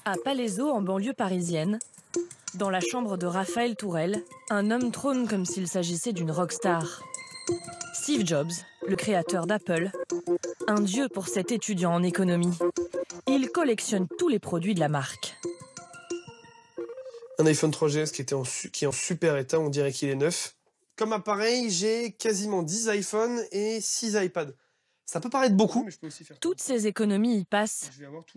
À Palaiseau, en banlieue parisienne, dans la chambre de Raphaël Tourelle, un homme trône comme s'il s'agissait d'une rockstar. Steve Jobs, le créateur d'Apple, un dieu pour cet étudiant en économie. Il collectionne tous les produits de la marque. Un iPhone 3GS qui est en super état, on dirait qu'il est neuf. Comme appareil, j'ai quasiment 10 iPhones et 6 iPads. Ça peut paraître beaucoup, mais je peux aussi faire. Toutes ces économies y passent.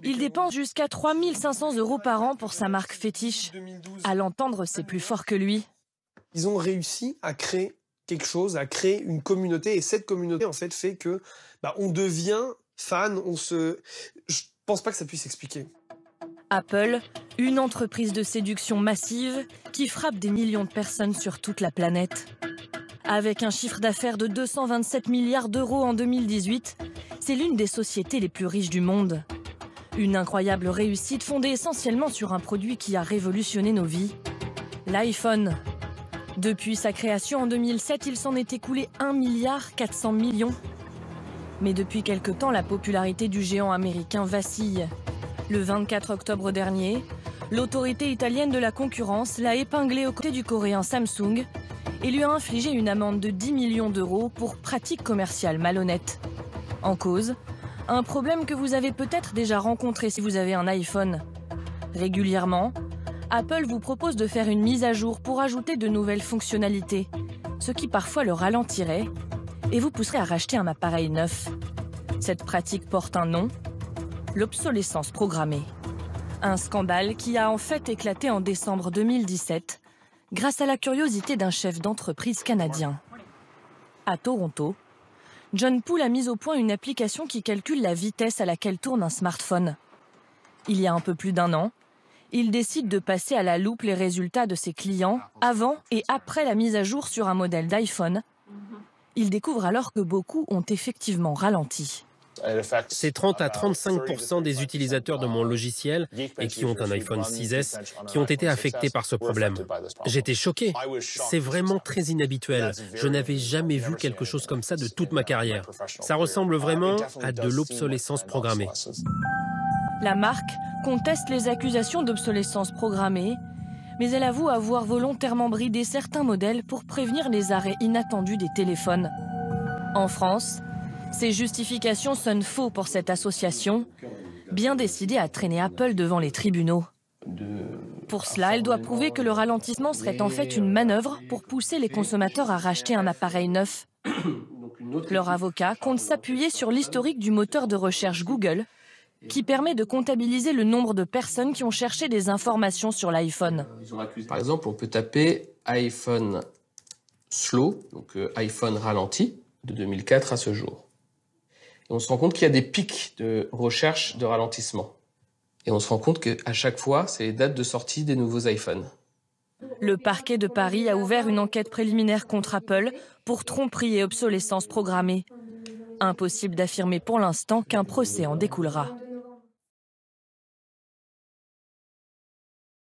Il dépense jusqu'à 3 500 € par an pour sa marque fétiche. À l'entendre, c'est plus fort que lui. Ils ont réussi à créer quelque chose, à créer une communauté. Et cette communauté, en fait, fait que on devient fan. Je pense pas que ça puisse s'expliquer. Apple, une entreprise de séduction massive qui frappe des millions de personnes sur toute la planète. Avec un chiffre d'affaires de 227 milliards d'euros en 2018, c'est l'une des sociétés les plus riches du monde. Une incroyable réussite fondée essentiellement sur un produit qui a révolutionné nos vies, l'iPhone. Depuis sa création en 2007, il s'en est écoulé 1,4 milliard. Mais depuis quelque temps, la popularité du géant américain vacille. Le 24 octobre dernier, l'autorité italienne de la concurrence l'a épinglé aux côtés du coréen Samsung et lui a infligé une amende de 10 millions d'euros pour pratique commerciale malhonnête. En cause, un problème que vous avez peut-être déjà rencontré si vous avez un iPhone. Régulièrement, Apple vous propose de faire une mise à jour pour ajouter de nouvelles fonctionnalités, ce qui parfois le ralentirait et vous pousserait à racheter un appareil neuf. Cette pratique porte un nom, l'obsolescence programmée. Un scandale qui a en fait éclaté en décembre 2017 grâce à la curiosité d'un chef d'entreprise canadien. À Toronto, John Poole a mis au point une application qui calcule la vitesse à laquelle tourne un smartphone. Il y a un peu plus d'1 an, il décide de passer à la loupe les résultats de ses clients avant et après la mise à jour sur un modèle d'iPhone. Il découvre alors que beaucoup ont effectivement ralenti. C'est 30 à 35% des utilisateurs de mon logiciel et qui ont un iPhone 6S qui ont été affectés par ce problème. J'étais choqué. C'est vraiment très inhabituel. Je n'avais jamais vu quelque chose comme ça de toute ma carrière. Ça ressemble vraiment à de l'obsolescence programmée. La marque conteste les accusations d'obsolescence programmée, mais elle avoue avoir volontairement bridé certains modèles pour prévenir les arrêts inattendus des téléphones. En France, ces justifications sonnent faux pour cette association, bien décidée à traîner Apple devant les tribunaux. Pour cela, elle doit prouver que le ralentissement serait en fait une manœuvre pour pousser les consommateurs à racheter un appareil neuf. Leur avocat compte s'appuyer sur l'historique du moteur de recherche Google, qui permet de comptabiliser le nombre de personnes qui ont cherché des informations sur l'iPhone. Par exemple, on peut taper iPhone slow, donc iPhone ralenti, de 2004 à ce jour. Et on se rend compte qu'il y a des pics de recherche de ralentissement. Et on se rend compte qu'à chaque fois, c'est les dates de sortie des nouveaux iPhones. Le parquet de Paris a ouvert une enquête préliminaire contre Apple pour tromperie et obsolescence programmée. Impossible d'affirmer pour l'instant qu'un procès en découlera.